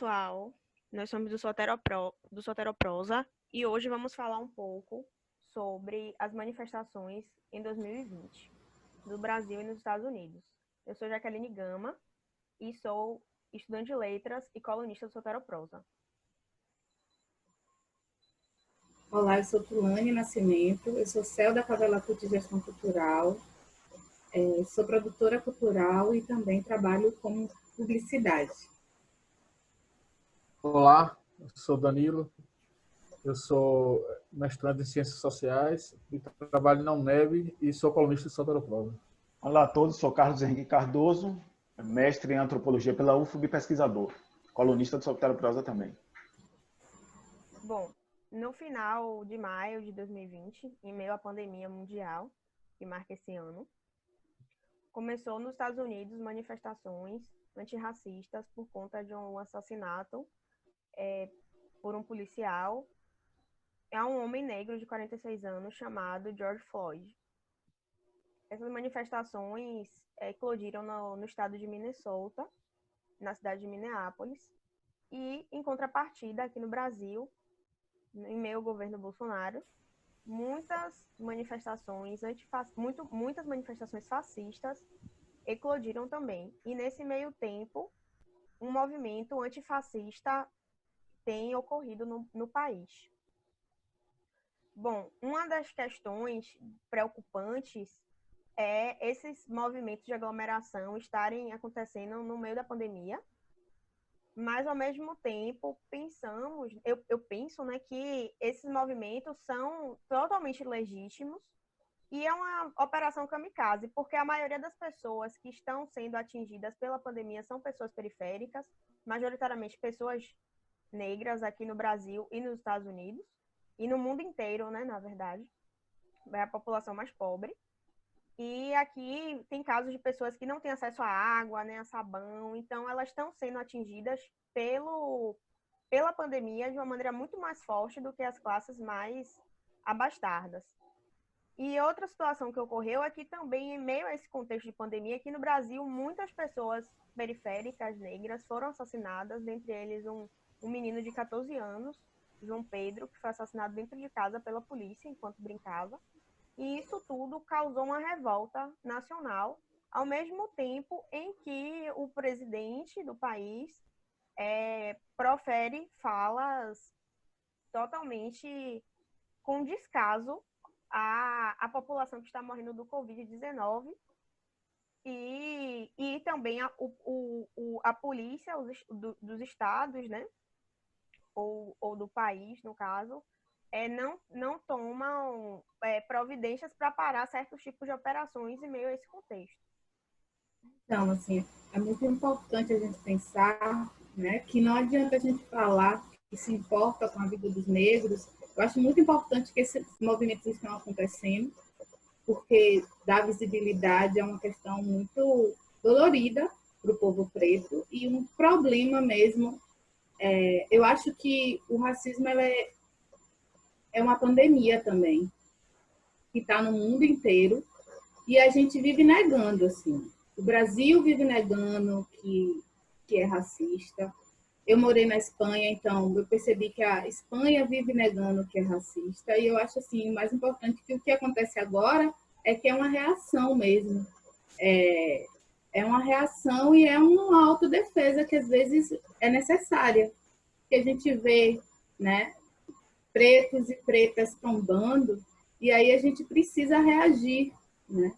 pessoal, nós somos do Soteroprosa e hoje vamos falar um pouco sobre as manifestações em 2020 do Brasil e nos Estados Unidos. Eu sou Jaqueline Gama e sou estudante de letras e colunista do Soteroprosa. Olá, eu sou Tulane Nascimento, eu sou CEO da Favela Cult Gestão Cultural, sou produtora cultural e também trabalho com publicidade. Olá, eu sou Danilo, eu sou mestrando em Ciências Sociais e trabalho na UNEB e sou colunista de Soteroprosa. Olá a todos, sou Carlos Henrique Cardoso, mestre em Antropologia pela UFB e pesquisador, colunista do Soteroprosa também. Bom, no final de maio de 2020, em meio à pandemia mundial que marca esse ano, começou nos Estados Unidos manifestações antirracistas por conta de um assassinato por um policial a um homem negro de 46 anos chamado George Floyd. Essas manifestações eclodiram no estado de Minnesota, na cidade de Minneapolis, e, em contrapartida, aqui no Brasil, em meio ao governo Bolsonaro, muitas manifestações fascistas eclodiram também. E, nesse meio tempo, um movimento antifascista tem ocorrido no país. Bom, uma das questões preocupantes é esses movimentos de aglomeração estarem acontecendo no meio da pandemia, mas, ao mesmo tempo, eu penso, né, que esses movimentos são totalmente legítimos e é uma operação kamikaze, porque a maioria das pessoas que estão sendo atingidas pela pandemia são pessoas periféricas, majoritariamente pessoas negras aqui no Brasil e nos Estados Unidos, e no mundo inteiro, né, na verdade, é a população mais pobre. E aqui tem casos de pessoas que não têm acesso à água, nem a sabão, então elas estão sendo atingidas pela pandemia de uma maneira muito mais forte do que as classes mais abastadas. E outra situação que ocorreu é que também, em meio a esse contexto de pandemia, aqui no Brasil, muitas pessoas periféricas negras foram assassinadas, dentre eles um menino de 14 anos, João Pedro, que foi assassinado dentro de casa pela polícia enquanto brincava. E isso tudo causou uma revolta nacional, ao mesmo tempo em que o presidente do país profere falas totalmente com descaso à população que está morrendo do Covid-19 e também a polícia dos estados, né, ou do país, no caso, não tomam providências para parar certos tipos de operações em meio a esse contexto. Então, assim, é muito importante a gente pensar, né, que não adianta a gente falar que se importa com a vida dos negros. Eu acho muito importante que esses movimentos estão acontecendo, porque dar visibilidade é uma questão muito dolorida para o povo preto e um problema mesmo. Eu acho que o racismo é uma pandemia também, que está no mundo inteiro, e a gente vive negando, assim. O Brasil vive negando que é racista. Eu morei na Espanha, então eu percebi que a Espanha vive negando que é racista, e eu acho, assim, o mais importante que o que acontece agora é que é uma reação mesmo. É uma reação e é uma autodefesa que, às vezes, é necessária. Que a gente vê, né, pretos e pretas tombando, e aí a gente precisa reagir, né?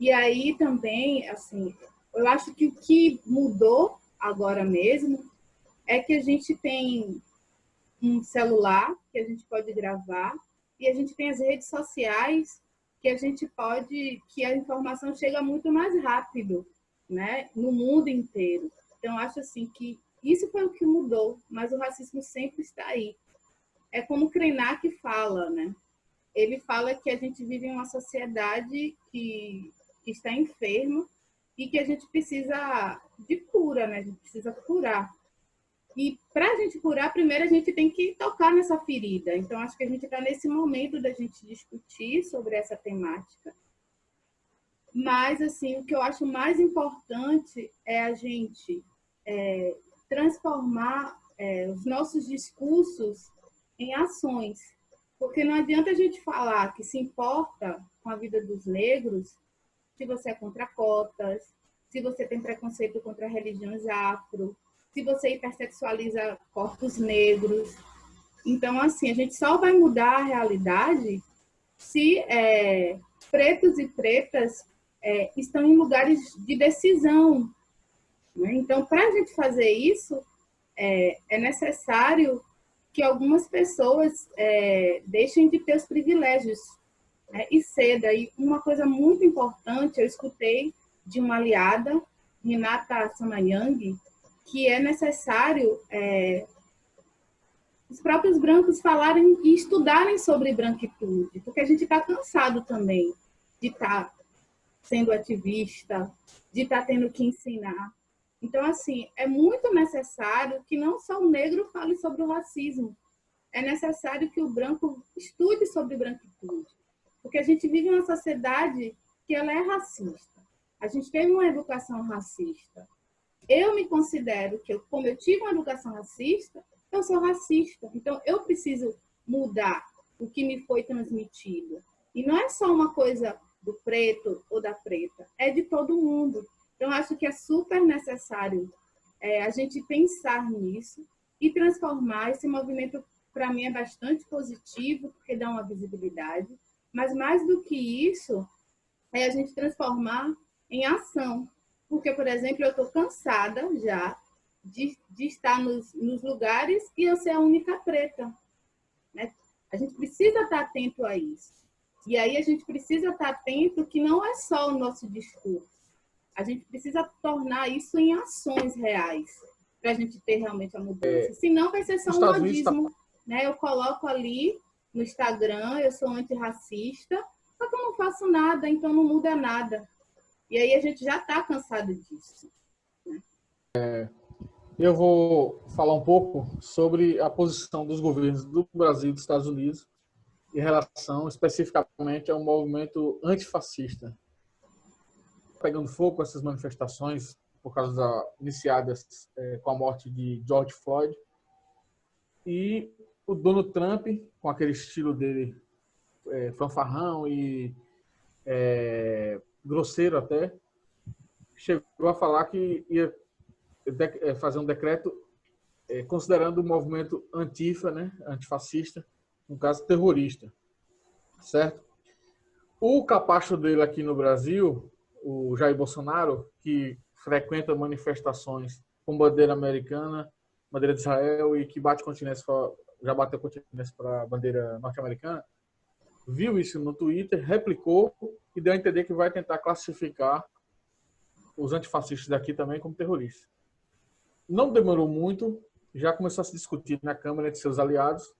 E aí também, assim, eu acho que o que mudou agora mesmo é que a gente tem um celular que a gente pode gravar e a gente tem as redes sociais que que a informação chega muito mais rápido, né, no mundo inteiro. Então, acho assim que isso foi o que mudou, mas o racismo sempre está aí. É como Krenak fala, né? Ele fala que a gente vive em uma sociedade que está enferma e que a gente precisa de cura, né? A gente precisa curar. E para a gente curar, primeiro a gente tem que tocar nessa ferida. Então, acho que a gente está nesse momento da gente discutir sobre essa temática. Mas, assim, o que eu acho mais importante é a gente transformar os nossos discursos em ações. Porque não adianta a gente falar que se importa com a vida dos negros se você é contra cotas, se você tem preconceito contra religiões afro, se você hipersexualiza corpos negros. Então, assim, a gente só vai mudar a realidade se pretos e pretas estão em lugares de decisão. Né? Então, para a gente fazer isso, é necessário que algumas pessoas deixem de ter os privilégios, né? E ceda. E uma coisa muito importante, eu escutei de uma aliada, Renata Samayang, que é necessário os próprios brancos falarem e estudarem sobre branquitude, porque a gente está cansado também de estar sendo ativista, de estar tendo que ensinar. Então, assim, é muito necessário que não só o negro fale sobre o racismo, é necessário que o branco estude sobre branquitude, porque a gente vive em uma sociedade que ela é racista. A gente tem uma educação racista. Eu me considero que, como eu tive uma educação racista, eu sou racista. Então, eu preciso mudar o que me foi transmitido. E não é só uma coisa do preto ou da preta, é de todo mundo. Então, acho que é super necessário a gente pensar nisso e transformar esse movimento. Para mim, é bastante positivo, porque dá uma visibilidade. Mas, mais do que isso, é a gente transformar em ação. Porque, por exemplo, eu estou cansada já de estar nos lugares e eu ser a única preta. Né? A gente precisa estar atento a isso. E aí a gente precisa estar atento que não é só o nosso discurso. A gente precisa tornar isso em ações reais para a gente ter realmente a mudança. Senão vai ser só um modismo. Né? Eu coloco ali no Instagram, eu sou antirracista, só que eu não faço nada, então não muda nada. E aí a gente já está cansado disso. Né? Eu vou falar um pouco sobre a posição dos governos do Brasil e dos Estados Unidos em relação especificamente ao movimento antifascista. Pegando fogo essas manifestações por causa iniciadas com a morte de George Floyd, e o Donald Trump, com aquele estilo dele fanfarrão e grosseiro até, chegou a falar que ia fazer um decreto considerando o movimento antifa, né, antifascista, no caso terrorista, certo? O capacho dele aqui no Brasil, o Jair Bolsonaro, que frequenta manifestações com bandeira americana, bandeira de Israel, e que bate continência, já bateu continência para a bandeira norte-americana, viu isso no Twitter, replicou e deu a entender que vai tentar classificar os antifascistas daqui também como terroristas. Não demorou muito, já começou a se discutir na Câmara entre seus aliados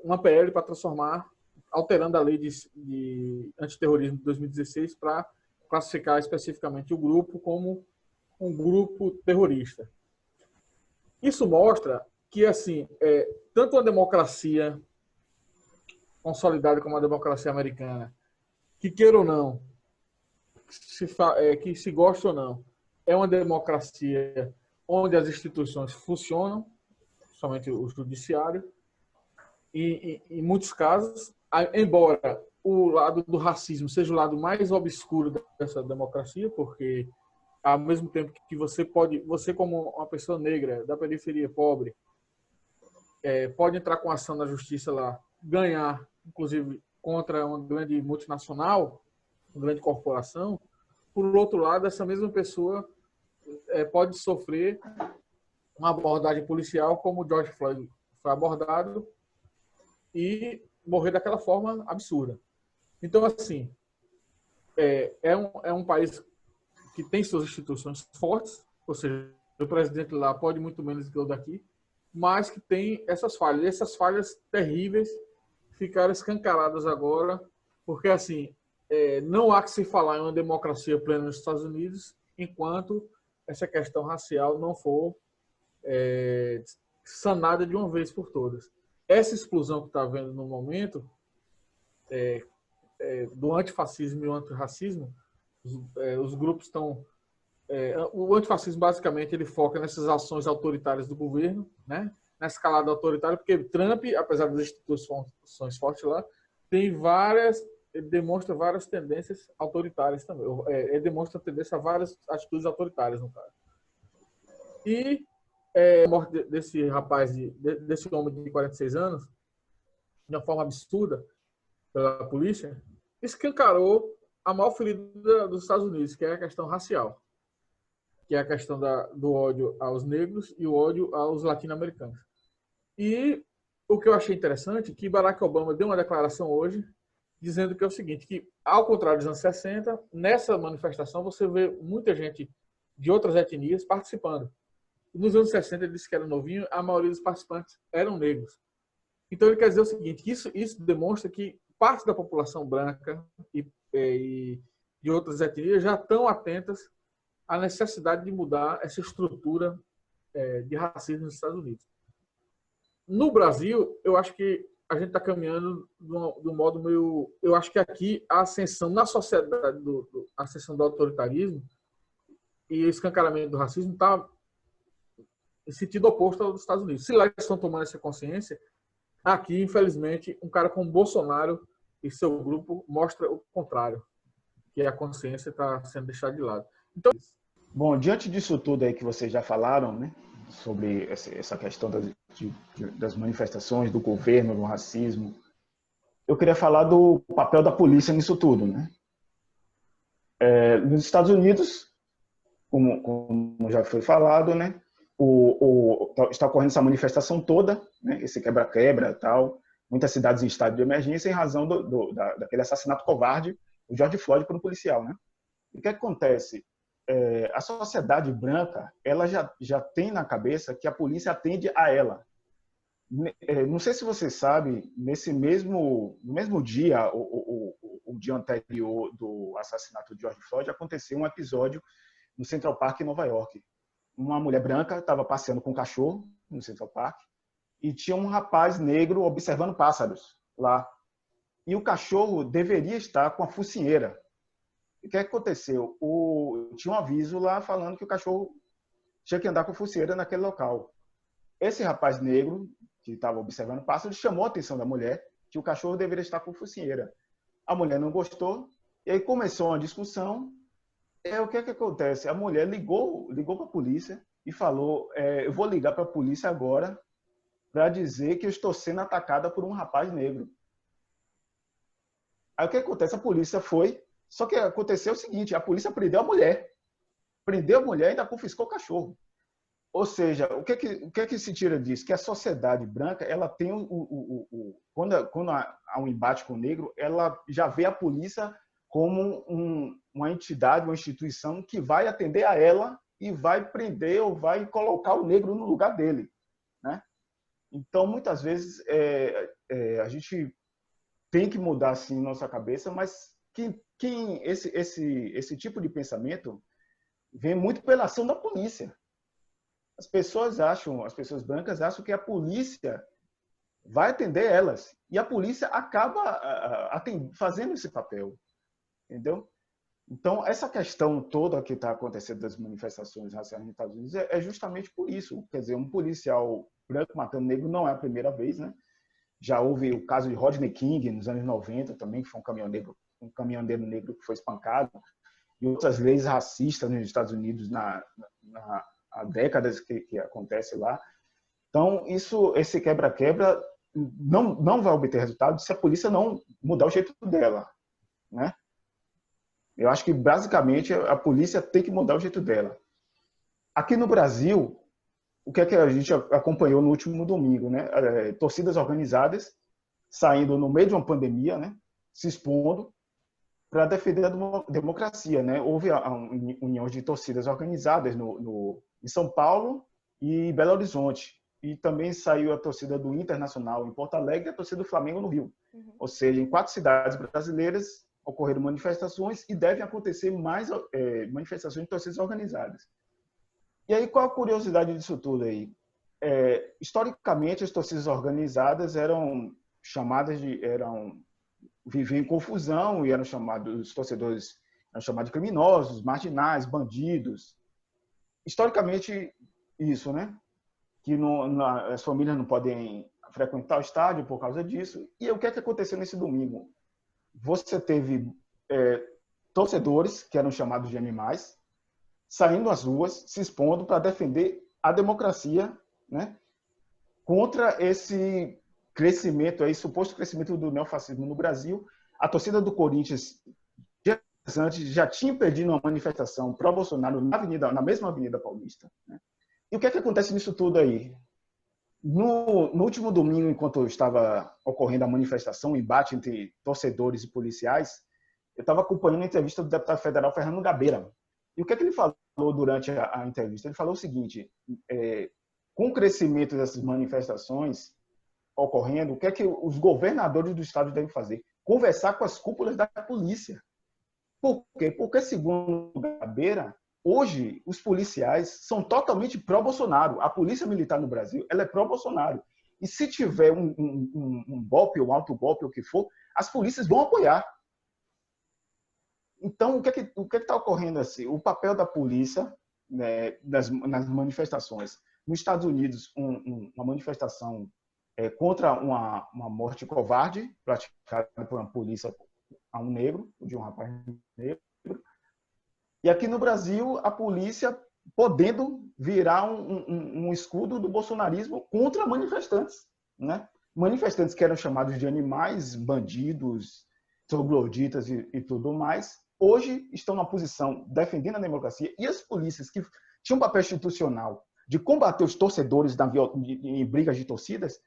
uma PL para transformar, alterando a lei de antiterrorismo de 2016 para classificar especificamente o grupo como um grupo terrorista. Isso mostra que, assim, tanto a democracia consolidada como a democracia americana, que queira ou não, que se goste ou não, é uma democracia onde as instituições funcionam, somente o judiciário, e em muitos casos, embora o lado do racismo seja o lado mais obscuro dessa democracia, porque ao mesmo tempo que você como uma pessoa negra da periferia pobre, pode entrar com ação na justiça lá, ganhar, inclusive contra uma grande multinacional, uma grande corporação. Por outro lado, essa mesma pessoa pode sofrer uma abordagem policial, como o George Floyd foi abordado, e morrer daquela forma absurda. Então, assim, é um país que tem suas instituições fortes, ou seja, o presidente lá pode muito menos do que o daqui, mas que tem essas falhas. E essas falhas terríveis ficaram escancaradas agora, porque, assim, não há que se falar em uma democracia plena nos Estados Unidos enquanto essa questão racial não for sanada de uma vez por todas. Essa explosão que está havendo no momento do antifascismo e do antirracismo, os grupos estão o antifascismo, basicamente, ele foca nessas ações autoritárias do governo, né? Na escalada autoritária, porque Trump, apesar das instituições fortes lá, ele demonstra várias tendências autoritárias também. Ele demonstra tendência a várias atitudes autoritárias, no caso. E a morte desse rapaz, desse homem de 46 anos, de uma forma absurda, pela polícia, escancarou a maior ferida dos Estados Unidos, que é a questão racial, que é a questão do ódio aos negros e o ódio aos latino-americanos. E o que eu achei interessante é que Barack Obama deu uma declaração hoje dizendo que é o seguinte, que ao contrário dos anos 60, nessa manifestação você vê muita gente de outras etnias participando. Nos anos 60 ele disse que era novinho, a maioria dos participantes eram negros. Então ele quer dizer o seguinte, isso demonstra que parte da população branca e de outras etnias já estão atentas à necessidade de mudar essa estrutura de racismo nos Estados Unidos. No Brasil, eu acho que a gente está caminhando de um modo meio... Eu acho que aqui a ascensão na sociedade, a ascensão do autoritarismo e o escancaramento do racismo está em sentido oposto aos Estados Unidos. Se lá eles estão tomando essa consciência, aqui, infelizmente, um cara como Bolsonaro e seu grupo mostra o contrário, que a consciência está sendo deixada de lado. Então, bom, diante disso tudo aí que vocês já falaram, né, sobre essa questão das manifestações, do governo, do racismo, eu queria falar do papel da polícia nisso tudo, né? Nos Estados Unidos, como já foi falado, né, está ocorrendo essa manifestação toda, né, esse quebra-quebra e tal, muitas cidades em estado de emergência em razão daquele assassinato covarde do George Floyd por um policial, né? E o que acontece? A sociedade branca, ela já tem na cabeça que a polícia atende a ela. Não sei se você sabe, no mesmo dia, o dia anterior do assassinato de George Floyd, aconteceu um episódio no Central Park, em Nova York. Uma mulher branca estava passeando com um cachorro no Central Park e tinha um rapaz negro observando pássaros lá. E o cachorro deveria estar com a focinheira. O que aconteceu? Tinha um aviso lá falando que o cachorro tinha que andar com a focinheira naquele local. Esse rapaz negro, que estava observando pássaros, chamou a atenção da mulher que o cachorro deveria estar com focinheira. A mulher não gostou, e aí começou uma discussão. O que acontece? A mulher ligou para a polícia e falou, eu vou ligar para a polícia agora para dizer que eu estou sendo atacada por um rapaz negro. Aí o que acontece? A polícia foi, só que aconteceu o seguinte, a polícia prendeu a mulher e ainda confiscou o cachorro. Ou seja, o que se tira disso? Que a sociedade branca, ela tem quando há um embate com o negro, ela já vê a polícia como uma entidade, uma instituição que vai atender a ela e vai prender ou vai colocar o negro no lugar dele, né? Então, muitas vezes, a gente tem que mudar assim nossa cabeça, mas esse tipo de pensamento vem muito pela ação da polícia. As pessoas brancas acham que a polícia vai atender elas. E a polícia acaba fazendo esse papel. Entendeu? Então, essa questão toda que está acontecendo das manifestações raciais nos Estados Unidos é justamente por isso. Quer dizer, um policial branco matando negro não é a primeira vez, né? Já houve o caso de Rodney King, nos anos 90, também, que foi um caminhoneiro negro que foi espancado. E outras leis racistas nos Estados Unidos há décadas que acontece lá. Então, esse quebra-quebra não vai obter resultado se a polícia não mudar o jeito dela, né? Eu acho que, basicamente, a polícia tem que mudar o jeito dela. Aqui no Brasil, o que é que a gente acompanhou no último domingo, né? Torcidas organizadas saindo no meio de uma pandemia, né? Se expondo para defender a democracia, né? Houve uniões de torcidas organizadas em São Paulo e Belo Horizonte. E também saiu a torcida do Internacional em Porto Alegre e a torcida do Flamengo no Rio. Uhum. Ou seja, em 4 cidades brasileiras ocorreram manifestações e devem acontecer mais manifestações de torcidas organizadas. E aí, qual a curiosidade disso tudo aí? Historicamente, as torcidas organizadas viviam em confusão e eram chamados, os torcedores eram chamados de criminosos, marginais, bandidos. Historicamente, isso, né? Que as famílias não podem frequentar o estádio por causa disso. E o que é que aconteceu nesse domingo? Você teve torcedores, que eram chamados de animais, saindo às ruas, se expondo para defender a democracia, né? Contra esse crescimento, aí, suposto crescimento do neofascismo no Brasil. A torcida do Corinthians, dias antes, já tinha impedido uma manifestação pró-Bolsonaro na mesma Avenida Paulista, né? E o que é que acontece nisso tudo aí? No último domingo, enquanto estava ocorrendo a manifestação, o embate entre torcedores e policiais, eu estava acompanhando a entrevista do deputado federal Fernando Gabeira. E o que é que ele falou durante a entrevista? Ele falou o seguinte: com o crescimento dessas manifestações ocorrendo, o que é que os governadores do estado devem fazer? Conversar com as cúpulas da polícia. Por quê? Porque, segundo Gabeira, hoje os policiais são totalmente pró-Bolsonaro. A polícia militar no Brasil, ela é pró-Bolsonaro. E se tiver um golpe, um alto golpe, o que for, as polícias vão apoiar. Então, o que é que está ocorrendo assim? O papel da polícia, né, nas manifestações. Nos Estados Unidos, uma manifestação contra uma morte covarde praticada por uma polícia a um negro, de um rapaz negro. E aqui no Brasil, a polícia podendo virar um escudo do bolsonarismo contra manifestantes, né? Manifestantes que eram chamados de animais, bandidos, trogloditas e tudo mais, hoje estão na posição defendendo a democracia, e as polícias que tinham um papel institucional de combater os torcedores em brigas de torcidas,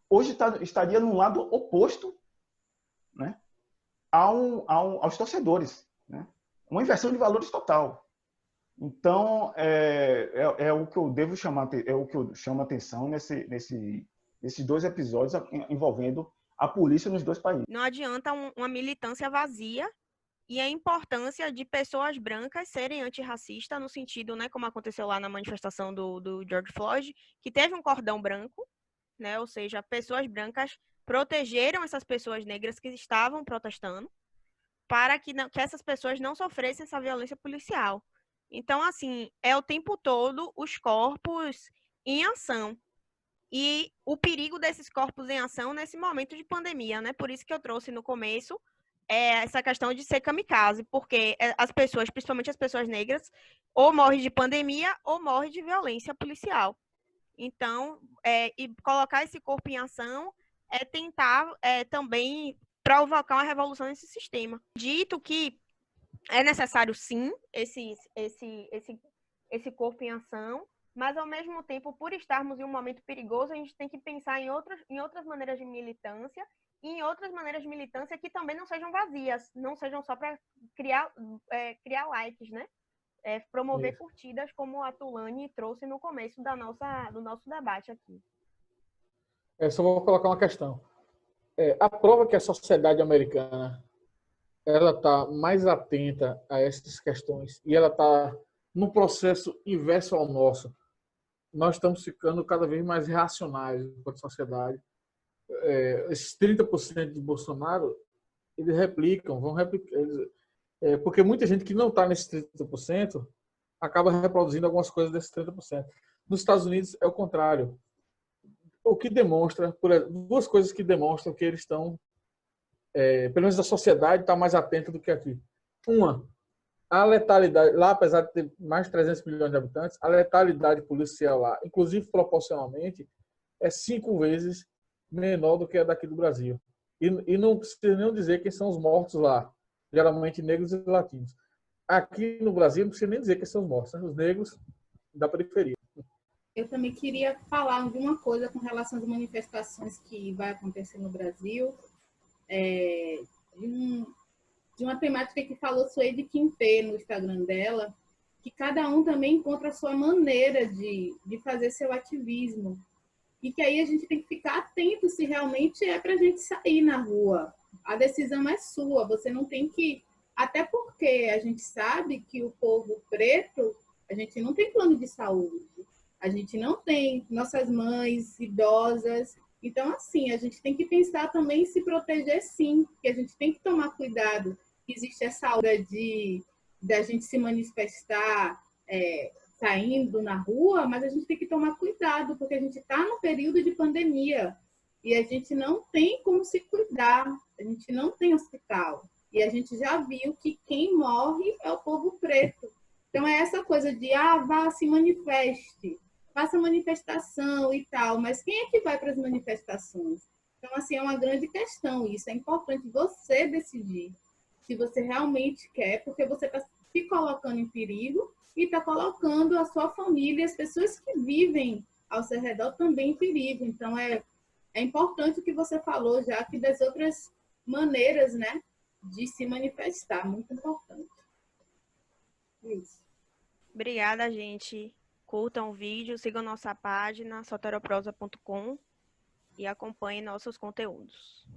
hoje estaria no lado oposto, né, aos torcedores, né? Uma inversão de valores total. Então, é o que eu devo chamar, é o que eu chamo a atenção nesses dois episódios envolvendo a polícia nos dois países. Não adianta uma militância vazia, e a importância de pessoas brancas serem antirracistas, no sentido, né, como aconteceu lá na manifestação do George Floyd, que teve um cordão branco, né, ou seja, pessoas brancas protegeram essas pessoas negras que estavam protestando, para que essas pessoas não sofressem essa violência policial. Então, assim, é o tempo todo os corpos em ação. E o perigo desses corpos em ação nesse momento de pandemia, né? Por isso que eu trouxe no começo essa questão de ser kamikaze, porque as pessoas, principalmente as pessoas negras, ou morrem de pandemia ou morrem de violência policial. Então, e colocar esse corpo em ação é tentar também provocar uma revolução nesse sistema. Dito que é necessário, sim, esse corpo em ação, mas, ao mesmo tempo, por estarmos em um momento perigoso, a gente tem que pensar em outras maneiras de militância, e em outras maneiras de militância que também não sejam vazias, não sejam só para criar likes, né? Promover curtidas, como a Tulane trouxe no começo do nosso debate aqui. Só vou colocar uma questão. A prova que a sociedade americana ela está mais atenta a essas questões e ela está num processo inverso ao nosso. Nós estamos ficando cada vez mais reacionários enquanto sociedade. Esses 30% de Bolsonaro, eles vão replicar. Porque muita gente que não está nesses 30% acaba reproduzindo algumas coisas desses 30%. Nos Estados Unidos é o contrário. O que demonstra, duas coisas que demonstram que eles estão, pelo menos a sociedade está mais atenta do que aqui. Uma, a letalidade, lá apesar de ter mais de 300 milhões de habitantes, a letalidade policial lá, inclusive proporcionalmente, é 5 vezes menor do que a daqui do Brasil. E não precisa nem dizer quem são os mortos lá, geralmente negros e latinos. Aqui no Brasil não precisa nem dizer quem são os mortos, né? Os negros da periferia. Eu também queria falar alguma coisa com relação às manifestações que vai acontecer no Brasil, de uma temática que falou Suede Quintê no Instagram dela, que cada um também encontra a sua maneira de fazer seu ativismo. E que aí a gente tem que ficar atento se realmente é para a gente sair na rua. A decisão é sua, você não tem que... Até porque a gente sabe que o povo preto, a gente não tem plano de saúde, a gente não tem nossas mães idosas. Então, assim, a gente tem que pensar também em se proteger, sim, que a gente tem que tomar cuidado. Existe essa aura de da gente se manifestar saindo na rua, mas a gente tem que tomar cuidado, porque a gente está no período de pandemia e a gente não tem como se cuidar, a gente não tem hospital. E a gente já viu que quem morre é o povo preto. Então, é essa coisa de, vá, se manifeste, faça manifestação e tal, mas quem é que vai para as manifestações? Então, assim, é uma grande questão isso. É importante você decidir se você realmente quer, porque você está se colocando em perigo e está colocando a sua família, as pessoas que vivem ao seu redor também em perigo. Então, é importante o que você falou já, que das outras maneiras, né, de se manifestar, muito importante. Isso. Obrigada, gente. Curtam o vídeo, sigam nossa página, soteroprosa.com e acompanhem nossos conteúdos.